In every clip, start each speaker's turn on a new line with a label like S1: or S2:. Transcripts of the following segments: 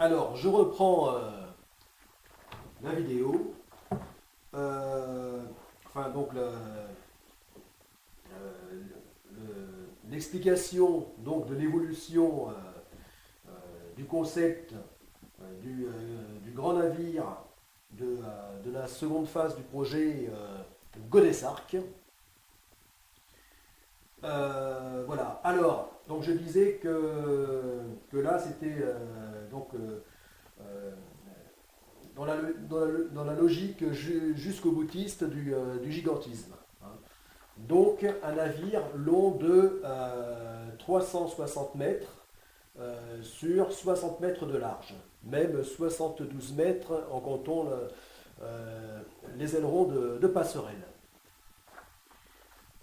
S1: Alors, je reprends la vidéo. Enfin, donc, l'explication donc de l'évolution du concept du grand navire de la seconde phase du projet Godessark. Voilà. Alors, donc je disais que là, c'était euh, dans la logique jusqu'au boutiste du gigantisme, hein. Donc, un navire long de 360 mètres sur 60 mètres de large, même 72 mètres en comptant les ailerons de passerelle.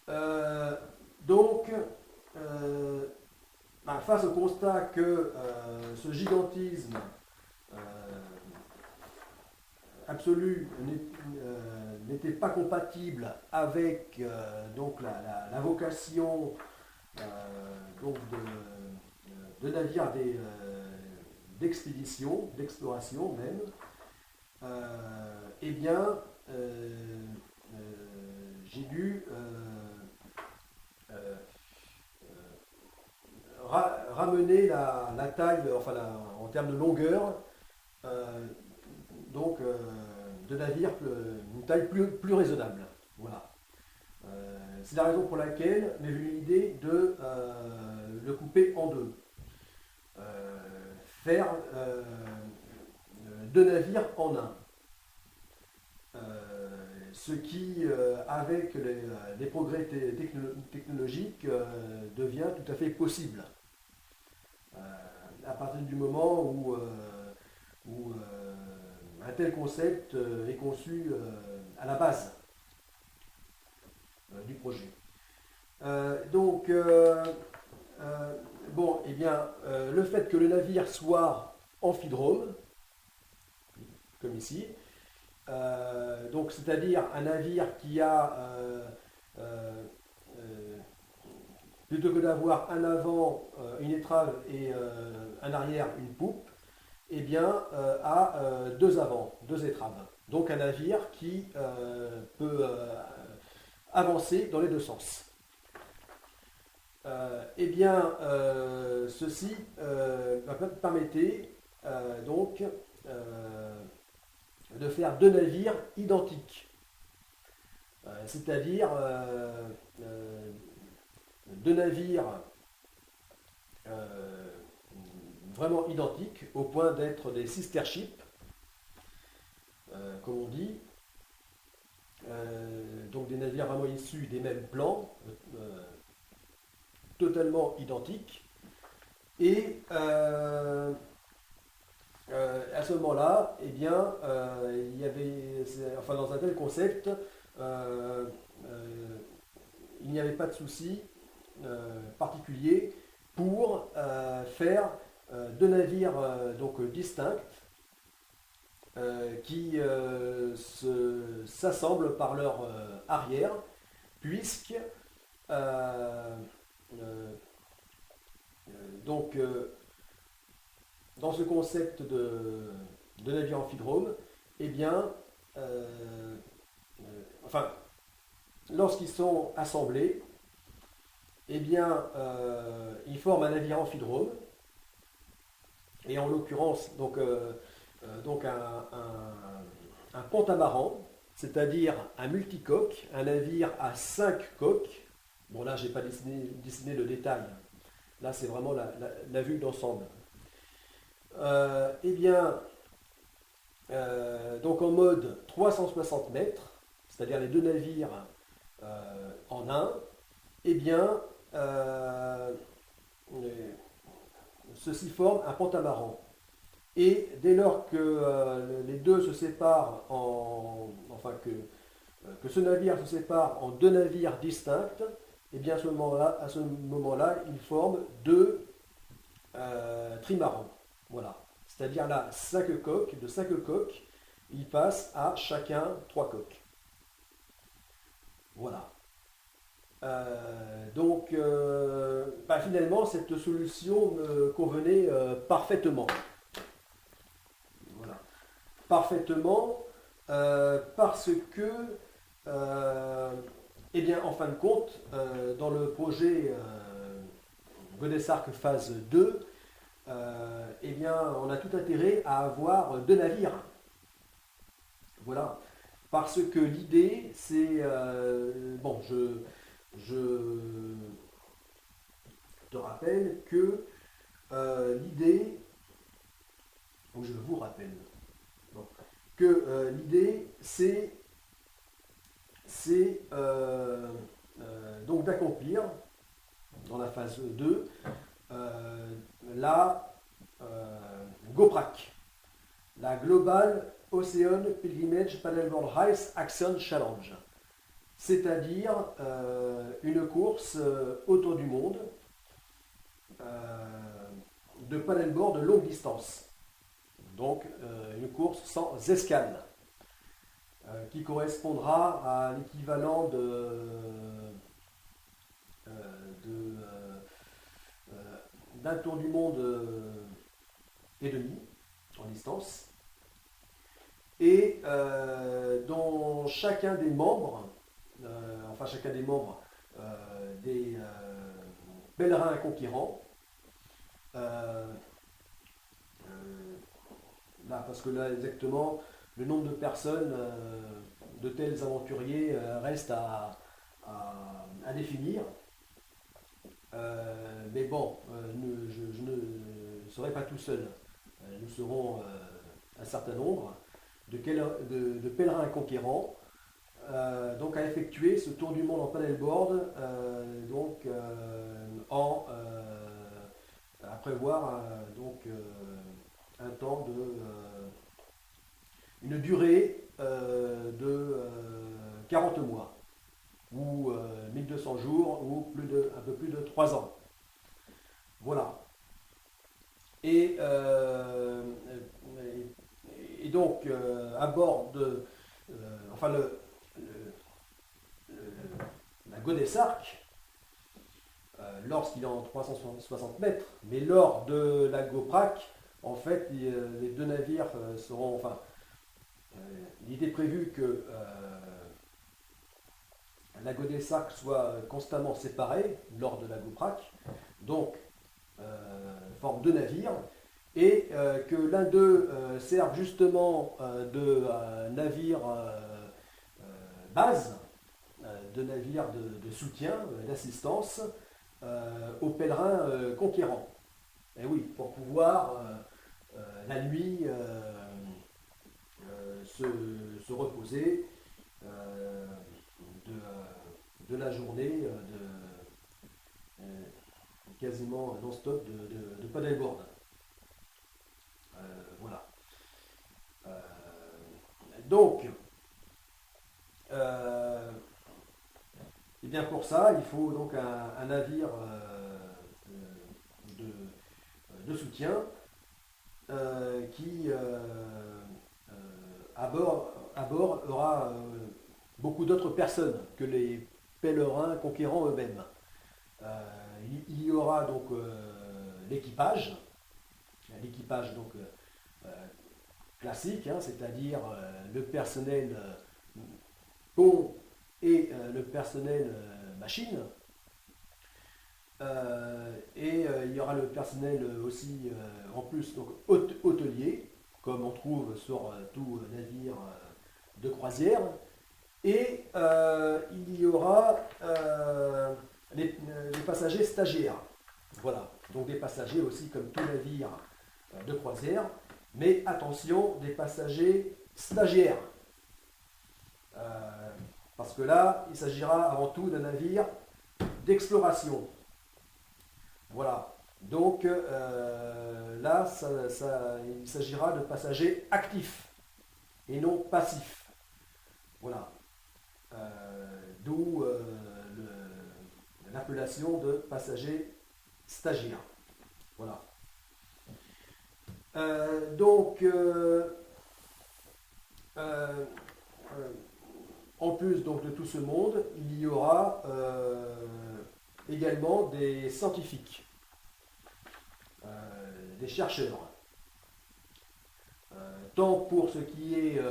S1: Euh, donc, euh, face au constat que ce gigantisme euh, absolu n'était pas compatible avec donc la vocation euh, donc de navires d'expédition, d'exploration même, eh bien, j'ai dû euh, ramener la taille, enfin en termes de longueur, euh, donc de navire, une taille plus raisonnable. Voilà. C'est la raison pour laquelle m'est venue l'idée de le couper en deux. Faire deux navires en un. Ce qui, avec les progrès technologiques, devient tout à fait possible. À partir du moment où un tel concept est conçu à la base du projet. Donc, bon, eh bien, le fait que le navire soit amphidrome, comme ici, donc c'est-à-dire un navire qui a, euh, plutôt que d'avoir un avant, une étrave et un arrière, une poupe, eh bien, a deux avants, deux étraves. Donc un navire qui peut avancer dans les deux sens. Eh bien, ceci permettait donc de faire deux navires identiques, c'est-à-dire deux navires vraiment identiques au point d'être des sister ships, comme on dit, donc des navires vraiment issus des mêmes plans, totalement identiques. Et à ce moment-là, eh bien, il y avait, enfin dans un tel concept, euh, euh, il n'y avait pas de souci particulier pour faire deux navires donc distincts qui s'assemblent par leur arrière, puisque euh, euh, donc dans ce concept de navire amphidrome, eh bien, enfin, lorsqu'ils sont assemblés, eh bien, ils forment un navire amphidrome, et en l'occurrence, donc un pentamaran, c'est-à-dire un multicoque, un navire à 5 coques. Bon, là, je n'ai pas dessiné le détail. Là, c'est vraiment la vue d'ensemble. Eh bien, donc en mode 360 mètres, c'est-à-dire les deux navires en un, eh bien, ceci forme un pentamaran. Et dès lors que les deux se séparent enfin que ce navire se sépare en deux navires distincts, et bien à ce moment-là, ils forment deux trimarans. Voilà. C'est-à-dire là, 5 coques, de 5 coques, ils passent à chacun 3 coques. Voilà. Donc, finalement, cette solution me convenait parfaitement. parfaitement parce que, eh bien, en fin de compte, dans le projet Godess Arc phase 2, eh bien, on a tout intérêt à avoir 2 navires. Voilà. Parce que l'idée, c'est... bon, je te rappelle que l'idée, ou je vous rappelle, bon, que l'idée, c'est donc d'accomplir, dans la phase 2, la GOPRAC, la Global Ocean Pilgrimage Paddleboard Race Action Challenge, c'est-à-dire une course autour du monde de paddleboard de longue distance. Donc une course sans escale, qui correspondra à l'équivalent d'un tour du monde et demi en distance, et dont chacun des membres, des pèlerins conquérants, là, parce que là exactement, le nombre de personnes, de tels aventuriers, reste à définir. Mais bon, je ne serai pas tout seul. Nous serons un certain nombre de pèlerins conquérants, donc à effectuer ce tour du monde en paddleboard, à prévoir un temps une durée de 40 mois ou 1200 jours ou un peu plus de 3 ans. Voilà. Et donc, à bord de... la Godess Arc, lorsqu'il est en 360 mètres, mais lors de la GOPRAC, en fait, les 2 navires seront... il était prévu que la Godess Arc soit constamment séparée lors de la GOPRAC, donc forme 2 navires, et que l'un d'eux serve justement de navire base, de navire de soutien, d'assistance aux pèlerins conquérants. Et oui, pour pouvoir la nuit se reposer de la journée quasiment non-stop de paddleboard. Voilà. Donc, et bien pour ça, il faut donc un navire de soutien qui, à bord aura beaucoup d'autres personnes que les pèlerins conquérants eux-mêmes. Il y aura donc l'équipage donc classique, hein, c'est-à-dire le personnel pont et le personnel machine. Et il y aura le personnel aussi en plus donc hôtelier, comme on trouve sur tout navire de croisière. Et il y aura les passagers stagiaires. Voilà, donc des passagers aussi comme tout navire de croisière, mais attention, des passagers stagiaires. Parce que là, il s'agira avant tout d'un navire d'exploration. Voilà, donc là, il s'agira de passagers actifs et non passifs. Voilà, d'où l'appellation de passagers stagiaires. Voilà. En plus donc, de tout ce monde, il y aura également des scientifiques, des chercheurs. tant pour ce qui est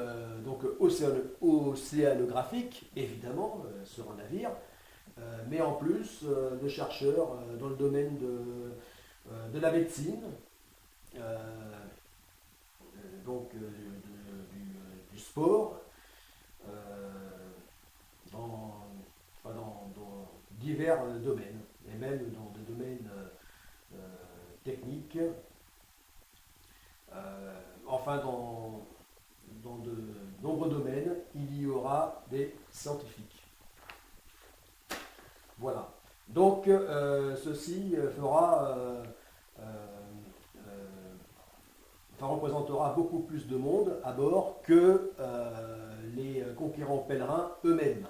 S1: donc océanographique, évidemment, sur un navire, mais en plus de chercheurs dans le domaine de la médecine, du sport, dans, dans divers domaines, et même dans des domaines techniques, enfin dans de nombreux domaines, il y aura des scientifiques. Voilà. Donc, ceci représentera beaucoup plus de monde à bord que les conquérants pèlerins eux-mêmes.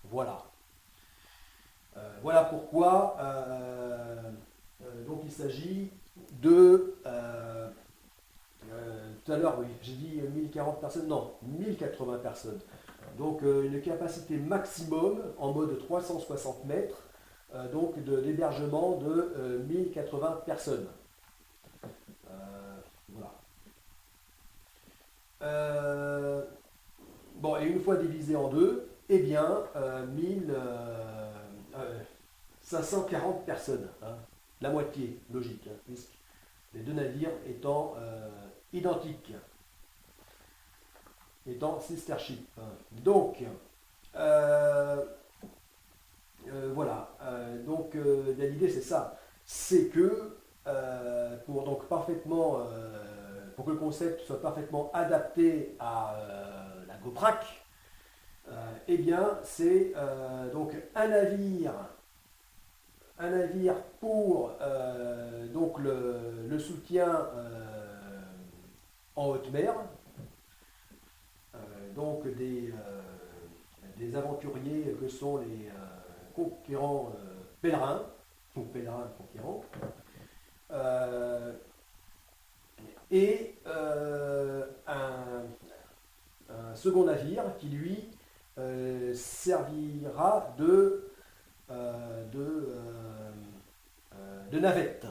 S1: Voilà. Voilà pourquoi donc il s'agit de tout à l'heure, oui, j'ai dit 1040 personnes, non, 1080 personnes. Donc une capacité maximum en mode 360 mètres, donc d'hébergement de 1080 personnes. Voilà. Bon, et une fois divisé en deux, eh bien, 540 personnes, hein, la moitié, logique, hein, puisque les deux navires étant identiques, étant sister ship. Donc, voilà. Donc, l'idée c'est ça, c'est que pour donc parfaitement, pour que le concept soit parfaitement adapté à la GoPrac, eh bien, c'est donc un navire pour donc le soutien en haute mer, donc des aventuriers que sont les conquérants pèlerins, ou pèlerins conquérants, et un second navire qui lui servira de navette,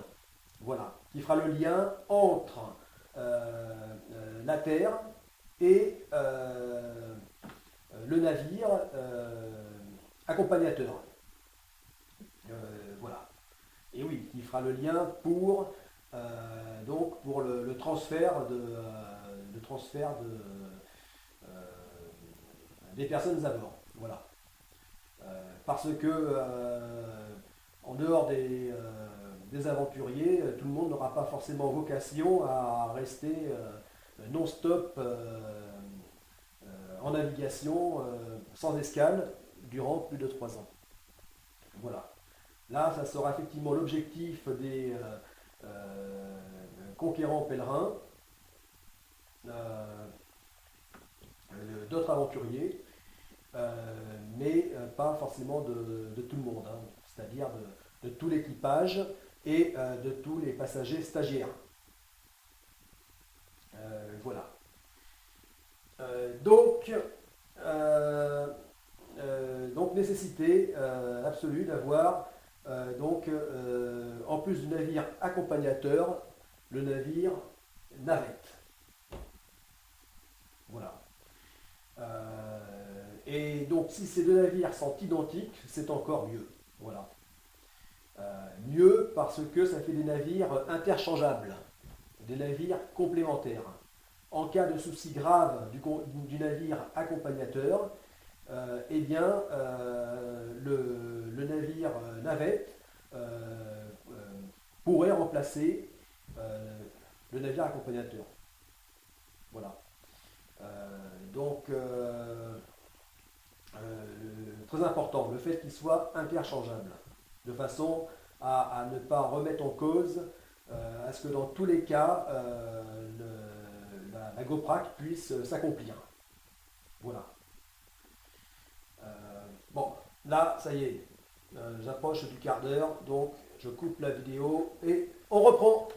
S1: voilà, qui fera le lien entre la terre et le navire accompagnateur. Voilà. Et oui, qui fera le lien pour donc pour le transfert des personnes à bord. Voilà. Parce que en dehors des aventuriers, tout le monde n'aura pas forcément vocation à rester non-stop en navigation sans escale durant plus de 3 ans. Voilà. Là, ça sera effectivement l'objectif des conquérants pèlerins, d'autres aventuriers, mais pas forcément de tout le monde, hein, c'est-à-dire de tout l'équipage et de tous les passagers stagiaires. Voilà. Donc nécessité absolue d'avoir en plus du navire accompagnateur, le navire navette. Voilà. Et donc si ces deux navires sont identiques, c'est encore mieux. Voilà. Mieux parce que ça fait des navires interchangeables, des navires complémentaires. En cas de souci grave du navire accompagnateur, eh bien, le navire navette pourrait remplacer le navire accompagnateur. Voilà. Très important, le fait qu'il soit interchangeable, de façon à ne pas remettre en cause, à ce que dans tous les cas, la GoPrac puisse s'accomplir. Voilà. Bon, là, ça y est, j'approche du quart d'heure, donc je coupe la vidéo et on reprend.